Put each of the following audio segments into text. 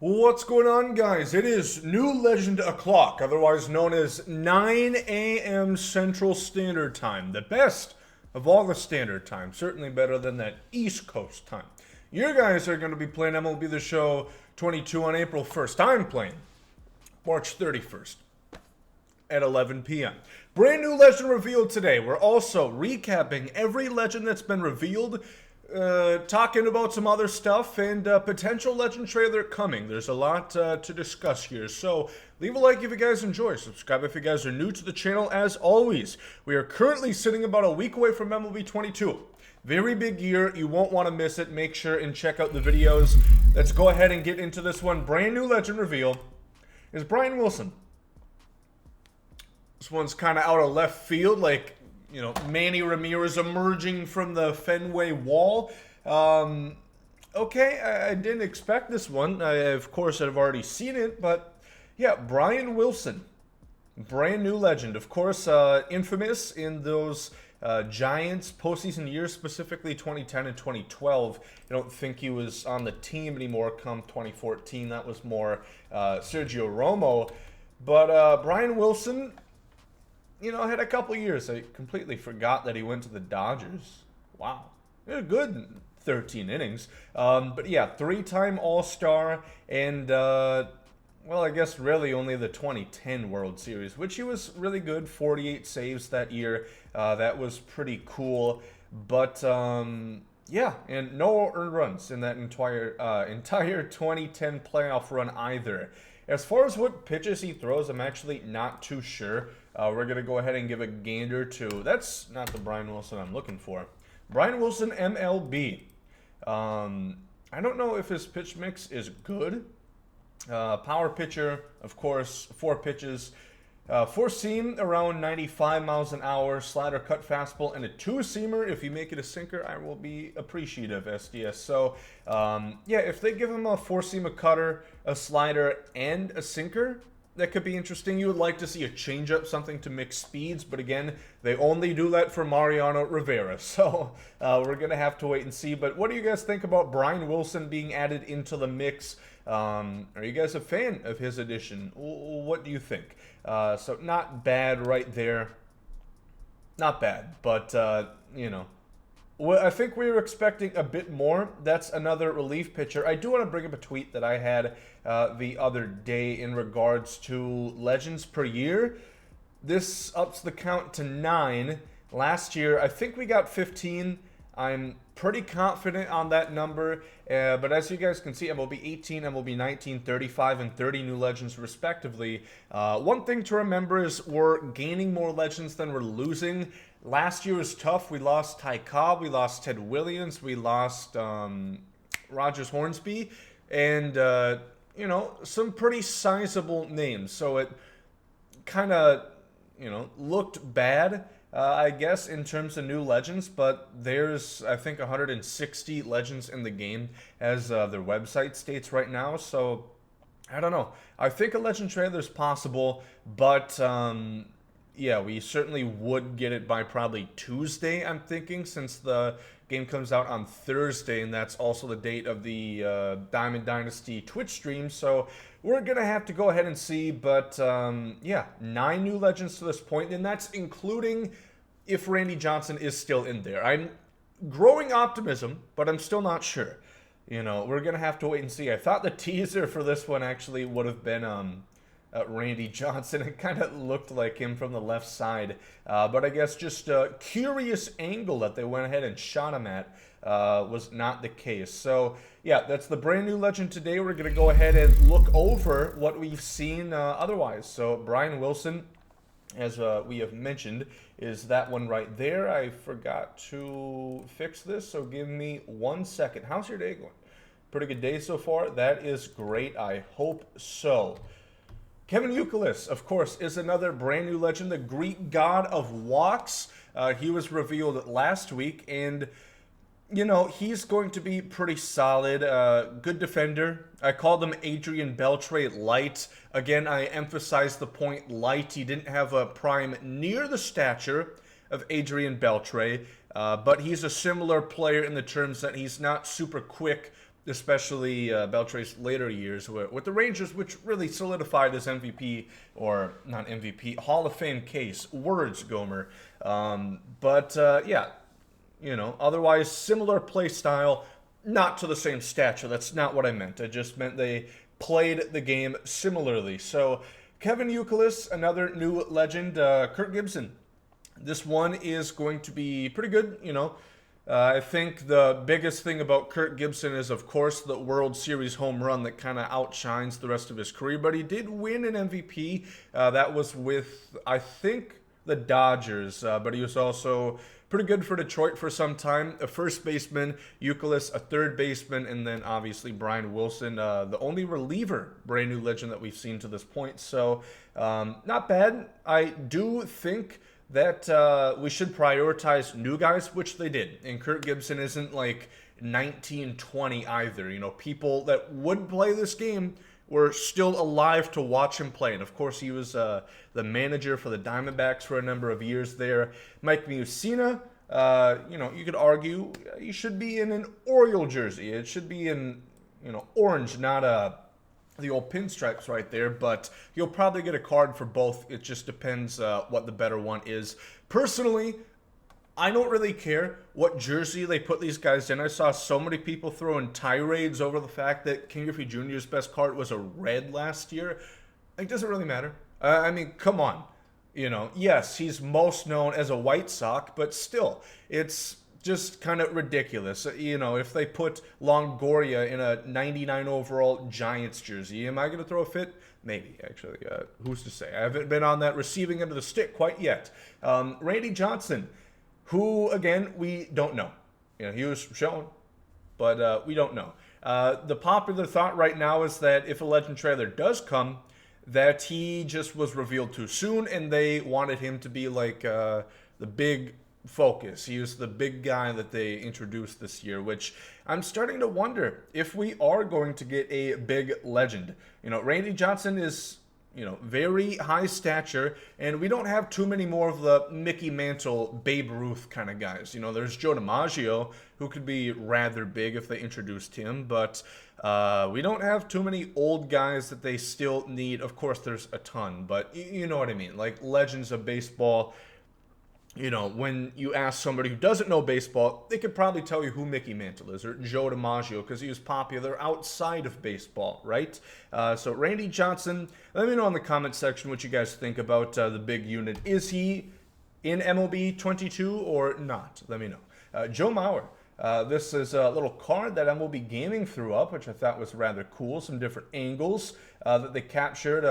What's going on, guys? It is New Legend O'Clock, otherwise known as 9 a.m. Central Standard Time. The best of all the standard time. Certainly better than that East Coast time. You guys are going to be playing MLB The Show 22 on April 1st. I'm playing March 31st at 11 p.m. Brand new legend revealed today. We're also recapping every legend that's been revealed, talking about some other stuff, and potential legend trailer coming. There's a lot to discuss here, so leave a like if you guys enjoy. Subscribe if you guys are new to the channel. As always, we are currently sitting about a week away from MLB 22. Very big year. You won't want to miss it. Make sure and check out the videos. Let's go ahead and get into this one. Brand new legend reveal is Brian Wilson. This one's kind of out of left field, like, you know, Manny Ramirez emerging from the Fenway wall. Okay, I didn't expect this one. Of course, I've already seen it, but yeah, Brian Wilson. Brand new legend. Of course, infamous in those Giants postseason years, specifically 2010 and 2012. I don't think he was on the team anymore come 2014. That was more Sergio Romo. But Brian Wilson, you know, had a couple years. I completely forgot that he went to the Dodgers. Wow. A good 13 innings. But yeah, three-time All-Star and, well, I guess really only the 2010 World Series, which he was really good. 48 saves that year. That was pretty cool. But, yeah, and no earned runs in that entire 2010 playoff run either. As far as what pitches he throws, I'm actually not too sure. We're going to go ahead and give a gander to... That's not the Brian Wilson I'm looking for. Brian Wilson, MLB. I don't know if his pitch mix is good. Power pitcher, of course, 4 pitches. 4-seam around 95 miles an hour, slider, cut, fastball, and a 2-seamer. If you make it a sinker, I will be appreciative, SDS. So, yeah, if they give him a 4-seam, a cutter, a slider, and a sinker, that could be interesting. You would like to see a changeup, something to mix speeds, but again, they only do that for Mariano Rivera. So, we're going to have to wait and see. But what do you guys think about Brian Wilson being added into the mix? Are you guys a fan of his addition? What do you think? So not bad right there. Not bad, but, you know. Well, I think we were expecting a bit more. That's another relief pitcher. I do want to bring up a tweet that I had the other day in regards to legends per year. This ups the count to 9. Last year, I think we got 15. I'm pretty confident on that number, but as you guys can see, MLB 18, MLB 19, 35, and 30 new legends respectively. One thing to remember is we're gaining more legends than we're losing. Last year was tough. We lost Ty Cobb, we lost Ted Williams, we lost Rogers Hornsby, and, you know, some pretty sizable names. So it kind of, you know, looked bad. I guess, in terms of new legends, but there's, I think, 160 legends in the game, as their website states right now, so I don't know. I think a legend trailer is possible, but, yeah, we certainly would get it by probably Tuesday, I'm thinking, since the game comes out on Thursday, and that's also the date of the Diamond Dynasty Twitch stream, so we're going to have to go ahead and see, but, yeah, 9 new legends to this point, and that's including if Randy Johnson is still in there. I'm growing optimism, but I'm still not sure. You know, we're going to have to wait and see. I thought the teaser for this one actually would have been Randy Johnson. It kind of looked like him from the left side, but I guess just a curious angle that they went ahead and shot him at was not the case. So, yeah, that's the brand new legend today. We're going to go ahead and look over what we've seen otherwise. So, Brian Wilson, as we have mentioned, is that one right there. I forgot to fix this, so give me 1 second. How's your day going? Pretty good day so far? That is great. I hope so. Kevin Youkilis, of course, is another brand new legend, the Greek god of walks. He was revealed last week, and, you know, he's going to be pretty solid. Good defender. I called him Adrian Beltre light. Again, I emphasize the point light. He didn't have a prime near the stature of Adrian Beltre, but he's a similar player in the terms that he's not super quick especially Beltre's later years with the Rangers, which really solidified his MVP, or not MVP, Hall of Fame case. Words, Gomer. Yeah, otherwise similar play style, not to the same stature. That's not what I meant. I just meant they played the game similarly. So Kevin Youkilis, another new legend. Kirk Gibson. This one is going to be pretty good, I think the biggest thing about Kirk Gibson is, of course, the World Series home run that kind of outshines the rest of his career. But he did win an MVP. That was with, I think, the Dodgers. But he was also pretty good for Detroit for some time. A first baseman, Youkilis, a third baseman, and then obviously Brian Wilson, the only reliever brand new legend that we've seen to this point. So not bad. I do think that we should prioritize new guys, which they did. And Kirk Gibson isn't like 1920 either. People that would play this game were still alive to watch him play. And of course, he was the manager for the Diamondbacks for a number of years there. Mike Mussina, you could argue he should be in an Oriole jersey. It should be in, orange, not the old pinstripes right there, but you'll probably get a card for both. It just depends what the better one is. Personally, I don't really care what jersey they put these guys in. I saw so many people throwing tirades over the fact that King Griffey Jr.'s best card was a red last year. It doesn't really matter. I mean, come on. Yes, he's most known as a White Sox, but still, it's just kind of ridiculous. If they put Longoria in a 99 overall Giants jersey, am I going to throw a fit? Maybe, actually. Who's to say? I haven't been on that receiving end of the stick quite yet. Randy Johnson, who, again, we don't know. He was shown, but we don't know. The popular thought right now is that if a legend trailer does come, that he just was revealed too soon, and they wanted him to be like the big focus. He was the big guy that they introduced this year, which I'm starting to wonder if we are going to get a big legend. Randy Johnson is, very high stature, and we don't have too many more of the Mickey Mantle, Babe Ruth kind of guys. There's Joe DiMaggio, who could be rather big if they introduced him, but we don't have too many old guys that they still need. Of course, there's a ton, but you know what I mean, like legends of baseball. When you ask somebody who doesn't know baseball, they could probably tell you who Mickey Mantle is, or Joe DiMaggio, because he was popular outside of baseball, right? So Randy Johnson, let me know in the comment section what you guys think about the big unit. Is he in MLB 22 or not? Let me know. Joe Mauer. This is a little card that MLB Gaming threw up, which I thought was rather cool. Some different angles that they captured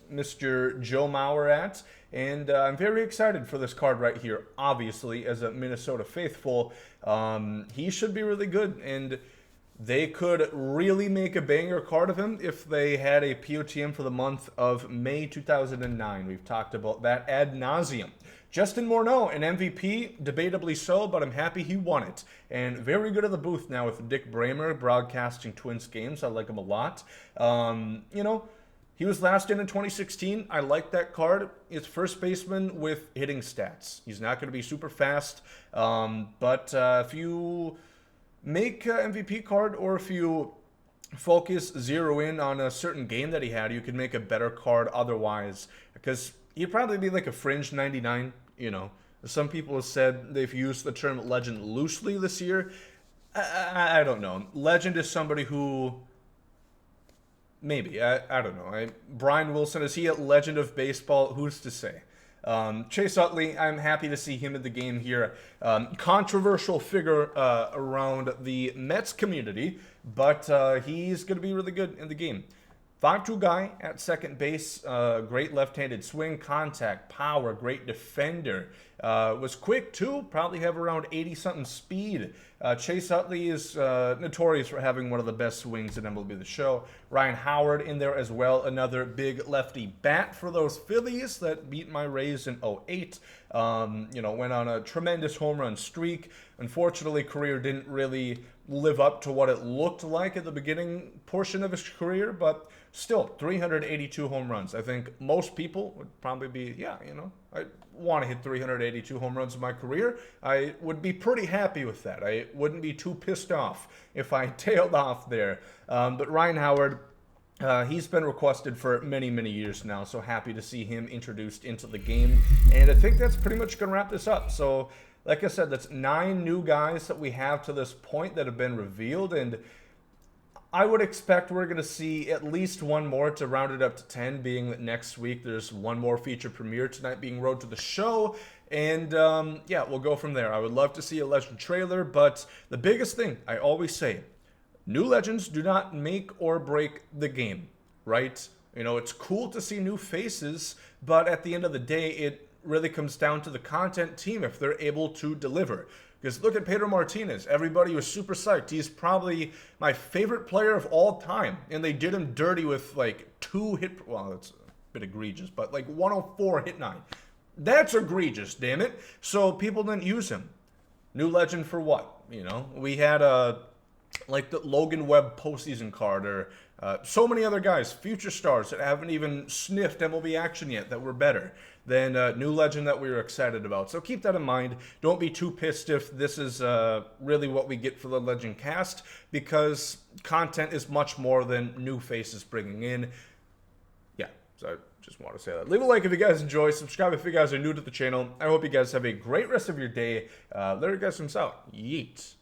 Mr. Joe Mauer at. And I'm very excited for this card right here. Obviously, as a Minnesota faithful, he should be really good. And they could really make a banger card of him if they had a POTM for the month of May 2009. We've talked about that ad nauseum. Justin Morneau, an MVP, debatably so, but I'm happy he won it. And very good at the booth now with Dick Bramer broadcasting Twins games. I like him a lot. He was last in 2016. I like that card. It's first baseman with hitting stats. He's not going to be super fast, but if you make an MVP card, or if you zero in on a certain game that he had, you can make a better card otherwise, because he'd probably be like a fringe 99. Some people have said they've used the term legend loosely this year. I don't know. Legend is somebody who... Maybe. I don't know. Brian Wilson, is he a legend of baseball? Who's to say? Chase Utley, I'm happy to see him in the game here. Controversial figure around the Mets community, but he's going to be really good in the game. 5'2" guy at second base, great left-handed swing, contact, power, great defender. Was quick too, probably have around 80-something speed. Chase Utley is notorious for having one of the best swings in MLB The Show. Ryan Howard in there as well, another big lefty bat for those Phillies that beat my Rays in 08. Went on a tremendous home run streak. Unfortunately, career didn't really live up to what it looked like at the beginning portion of his career, but still, 382 home runs. I think most people would probably be, yeah, you know, I want to hit 382 home runs in my career. I would be pretty happy with that. I wouldn't be too pissed off if I tailed off there. But Ryan Howard, he's been requested for many, many years now, so happy to see him introduced into the game. And I think that's pretty much going to wrap this up. So, like I said, that's 9 new guys that we have to this point that have been revealed, and I would expect we're going to see at least one more to round it up to 10, being that next week there's one more feature premiere tonight being Road to the Show. And yeah, we'll go from there. I would love to see a Legend trailer, but the biggest thing I always say, new Legends do not make or break the game, right? You know, it's cool to see new faces, but at the end of the day, it really comes down to the content team if they're able to deliver. Because look at Pedro Martinez. Everybody was super psyched. He's probably my favorite player of all time. And they did him dirty with like 2 hit... Well, that's a bit egregious, but like 104 hit 9. That's egregious, damn it. So people didn't use him. New Legend for what? You know, we had like the Logan Webb postseason card, or so many other guys, future stars that haven't even sniffed MLB action yet that were better than New Legend that we were excited about. So keep that in mind. Don't be too pissed if this is really what we get for the Legend cast, because content is much more than new faces bringing in. Yeah, so I just want to say that. Leave a like if you guys enjoy. Subscribe if you guys are new to the channel. I hope you guys have a great rest of your day. Later, guys, out. Yeet.